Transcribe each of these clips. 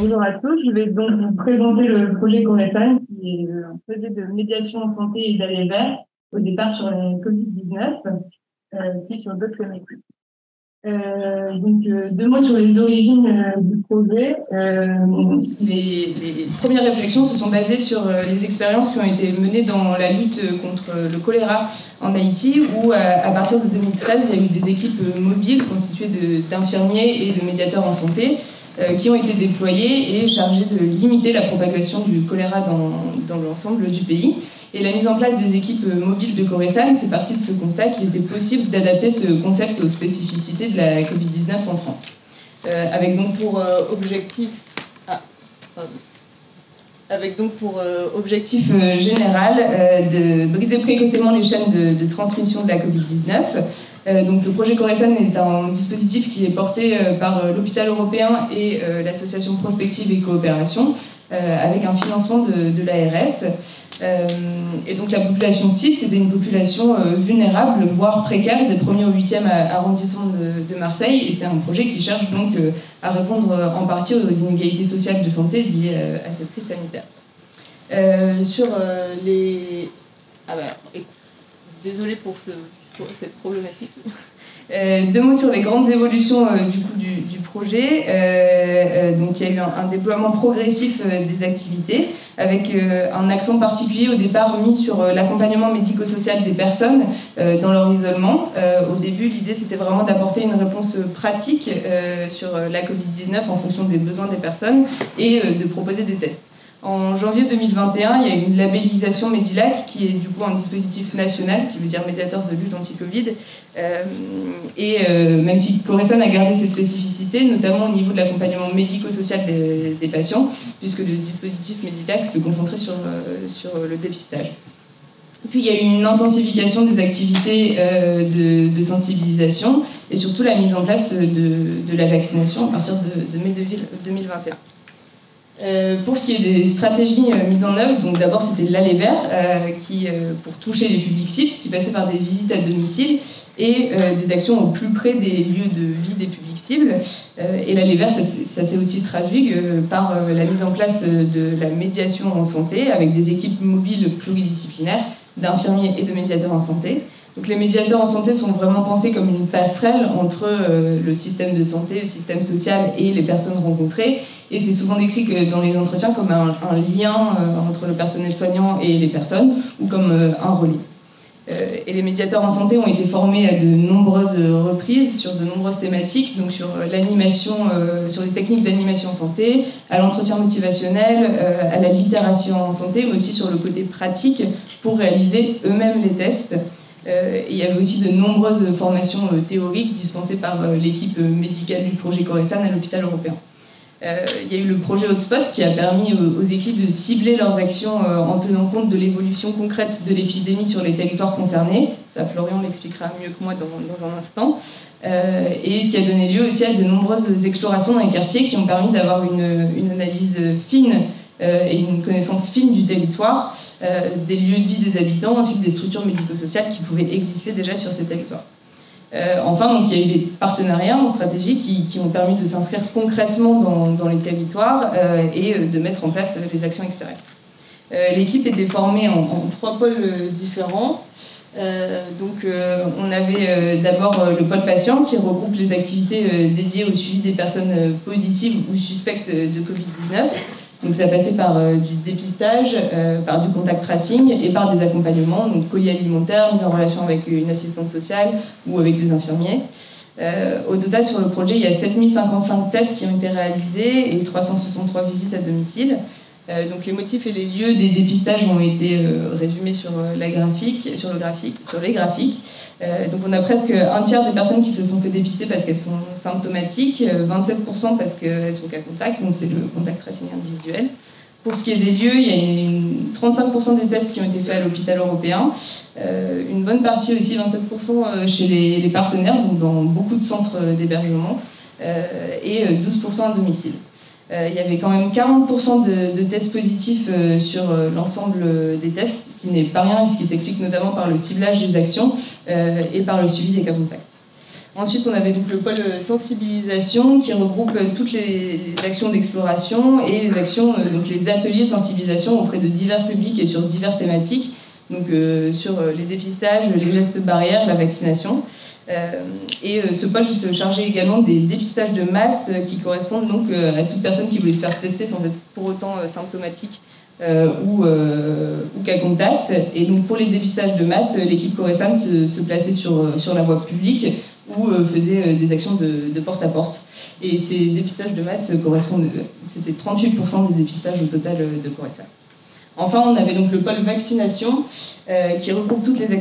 Bonjour à tous, je vais donc vous présenter le projet Coresan, qui est un projet de médiation en santé et d'aller vers, au départ sur la Covid-19, puis sur d'autres thématiques. Deux mots sur les origines du projet. Les premières réflexions se sont basées sur les expériences qui ont été menées dans la lutte contre le choléra en Haïti, où à partir de 2013, il y a eu des équipes mobiles constituées d'infirmiers et de médiateurs en santé qui ont été déployés et chargés de limiter la propagation du choléra dans l'ensemble du pays. Et la mise en place des équipes mobiles de Coresan, c'est parti de ce constat qu'il était possible d'adapter ce concept aux spécificités de la Covid-19 en France. Avec donc pour objectif général de briser précocement les chaînes de transmission de la Covid-19. Donc le projet Coresan est un dispositif qui est porté par l'hôpital européen et l'association Prospective et Coopération, avec un financement de l'ARS. Et donc la population cible, c'était une population vulnérable, voire précaire, des 1er au 8e arrondissement de Marseille, et c'est un projet qui cherche donc à répondre en partie aux inégalités sociales de santé liées à cette crise sanitaire. Désolée pour cette problématique. Deux mots sur les grandes évolutions du projet. Donc, il y a eu un déploiement progressif des activités, avec un accent particulier au départ mis sur l'accompagnement médico-social des personnes dans leur isolement. Au début, l'idée c'était vraiment d'apporter une réponse pratique sur la Covid-19 en fonction des besoins des personnes et de proposer des tests. En janvier 2021, il y a une labellisation Medilac, qui est du coup un dispositif national, qui veut dire médiateur de lutte anti-Covid. Même si Coresan a gardé ses spécificités, notamment au niveau de l'accompagnement médico-social des patients, puisque le dispositif Medilac se concentrait sur le dépistage. Puis il y a eu une intensification des activités de sensibilisation et surtout la mise en place de la vaccination à partir de mai 2021. Pour ce qui est des stratégies mises en œuvre, donc d'abord c'était l'aller vers, qui pour toucher les publics cibles, ce qui passait par des visites à domicile et des actions au plus près des lieux de vie des publics cibles. Et l'aller vers, ça s'est aussi traduit par la mise en place de la médiation en santé avec des équipes mobiles pluridisciplinaires d'infirmiers et de médiateurs en santé. Donc les médiateurs en santé sont vraiment pensés comme une passerelle entre le système de santé, le système social et les personnes rencontrées. Et c'est souvent décrit que dans les entretiens comme un lien entre le personnel soignant et les personnes, ou comme un relais. Et les médiateurs en santé ont été formés à de nombreuses reprises sur de nombreuses thématiques, donc sur l'animation, sur les techniques d'animation en santé, à l'entretien motivationnel, à la littération en santé, mais aussi sur le côté pratique pour réaliser eux-mêmes les tests. Il y avait aussi de nombreuses formations théoriques dispensées par l'équipe médicale du projet Coresan à l'hôpital européen. Il y a eu le projet Hotspot qui a permis aux équipes de cibler leurs actions en tenant compte de l'évolution concrète de l'épidémie sur les territoires concernés. Ça, Florian l'expliquera mieux que moi dans un instant. Et ce qui a donné lieu aussi à de nombreuses explorations dans les quartiers qui ont permis d'avoir une analyse fine et une connaissance fine du territoire, des lieux de vie des habitants ainsi que des structures médico-sociales qui pouvaient exister déjà sur ces territoires. Enfin, donc, il y a eu des partenariats en stratégie qui ont permis de s'inscrire concrètement dans les territoires et de mettre en place des actions extérieures. L'équipe était formée en 3 pôles différents. On avait d'abord le pôle patient qui regroupe les activités dédiées au suivi des personnes positives ou suspectes de Covid-19. Donc ça passait par du dépistage, par du contact tracing et par des accompagnements, donc colis alimentaires, mise en relation avec une assistante sociale ou avec des infirmiers. Au total, sur le projet, il y a 7055 tests qui ont été réalisés et 363 visites à domicile. Donc les motifs et les lieux des dépistages ont été résumés sur les graphiques. Donc on a presque un tiers des personnes qui se sont fait dépister parce qu'elles sont symptomatiques, 27% parce qu'elles sont cas contact, donc c'est le contact tracing individuel. Pour ce qui est des lieux, il y a 35% des tests qui ont été faits à l'hôpital européen, une bonne partie aussi, 27% chez les partenaires, donc dans beaucoup de centres d'hébergement, et 12% à domicile. Il y avait quand même 40% de tests positifs sur l'ensemble des tests, ce qui n'est pas rien et ce qui s'explique notamment par le ciblage des actions et par le suivi des cas contacts. Ensuite, on avait donc le pôle sensibilisation qui regroupe toutes les actions d'exploration et les actions, donc les ateliers de sensibilisation auprès de divers publics et sur diverses thématiques, donc sur les dépistages, les gestes barrières, la vaccination. Et ce pôle se chargeait également des dépistages de masse qui correspondent donc à toute personne qui voulait se faire tester sans être pour autant symptomatique ou cas contact. Et donc pour les dépistages de masse, l'équipe Coresan se plaçait sur la voie publique ou faisait des actions de porte-à-porte. Et ces dépistages de masse correspondent, c'était 38% des dépistages au total de Coresan. Enfin, on avait donc le pôle vaccination qui regroupe toutes les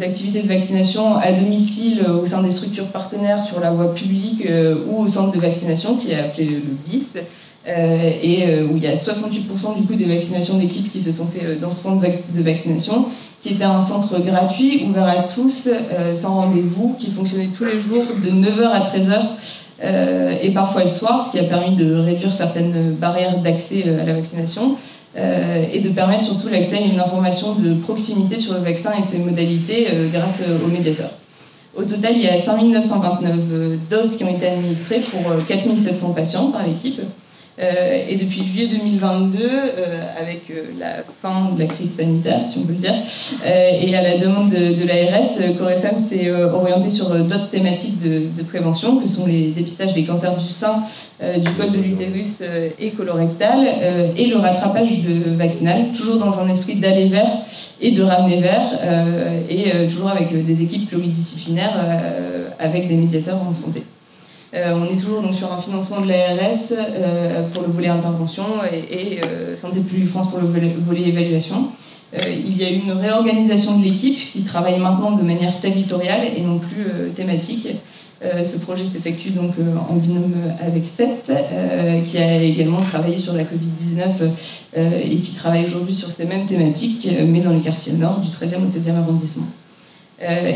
activités de vaccination à domicile au sein des structures partenaires sur la voie publique ou au centre de vaccination qui est appelé le BIS où il y a 68% du coup des vaccinations d'équipe qui se sont faites dans ce centre de vaccination qui était un centre gratuit, ouvert à tous, sans rendez-vous, qui fonctionnait tous les jours de 9h à 13h et parfois le soir, ce qui a permis de réduire certaines barrières d'accès à la vaccination. Et de permettre surtout l'accès à une information de proximité sur le vaccin et ses modalités grâce au médiateur. Au total, il y a 5929 doses qui ont été administrées pour 4700 patients par l'équipe. Et depuis juillet 2022, avec la fin de la crise sanitaire, si on peut le dire, et à la demande de l'ARS, Coresan s'est orienté sur d'autres thématiques de prévention, que sont les dépistages des cancers du sein, du col de l'utérus et colorectal, et le rattrapage vaccinal, toujours dans un esprit d'aller vers et de ramener vers, et toujours avec des équipes pluridisciplinaires, avec des médiateurs en santé. On est toujours donc sur un financement de l'ARS pour le volet intervention et Santé Publique France pour le volet évaluation. Il y a eu une réorganisation de l'équipe qui travaille maintenant de manière territoriale et non plus thématique. Ce projet s'effectue donc en binôme avec CET, qui a également travaillé sur la Covid-19 et qui travaille aujourd'hui sur ces mêmes thématiques, mais dans les quartiers nord du 13e au 16e arrondissement.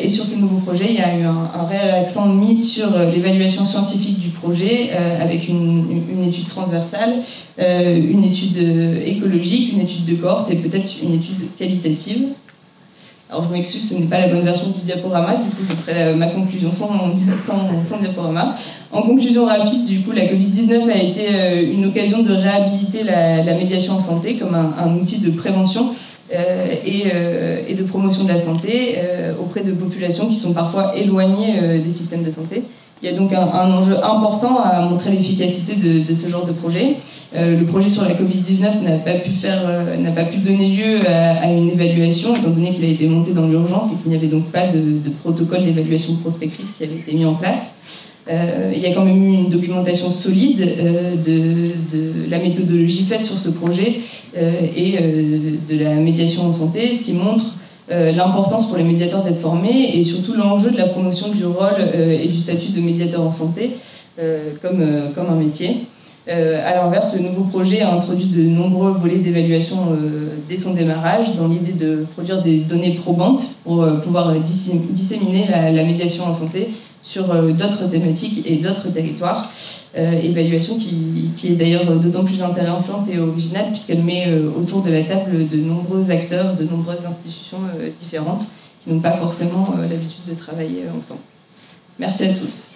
Et sur ce nouveau projet, il y a eu un réel accent mis sur l'évaluation scientifique du projet, avec une étude transversale, une étude écologique, une étude de cohorte et peut-être une étude qualitative. Alors je m'excuse, ce n'est pas la bonne version du diaporama, du coup je ferai ma conclusion sans diaporama. En conclusion rapide, du coup la Covid-19 a été une occasion de réhabiliter la médiation en santé comme un outil de prévention et de promotion de la santé auprès de populations qui sont parfois éloignées des systèmes de santé. Il y a donc un enjeu important à montrer l'efficacité de ce genre de projet. Le projet sur la Covid-19 n'a pas pu donner lieu à une évaluation, étant donné qu'il a été monté dans l'urgence et qu'il n'y avait donc pas de protocole d'évaluation prospective qui avait été mis en place. Il y a quand même eu une documentation solide de la méthodologie faite sur ce projet et de la médiation en santé, ce qui montre l'importance pour les médiateurs d'être formés et surtout l'enjeu de la promotion du rôle et du statut de médiateur en santé comme un métier. À l'inverse, le nouveau projet a introduit de nombreux volets d'évaluation dès son démarrage, dans l'idée de produire des données probantes pour pouvoir disséminer la médiation en santé sur d'autres thématiques et d'autres territoires. Évaluation qui est d'ailleurs d'autant plus intéressante et originale puisqu'elle met autour de la table de nombreux acteurs, de nombreuses institutions différentes qui n'ont pas forcément l'habitude de travailler ensemble. Merci à tous.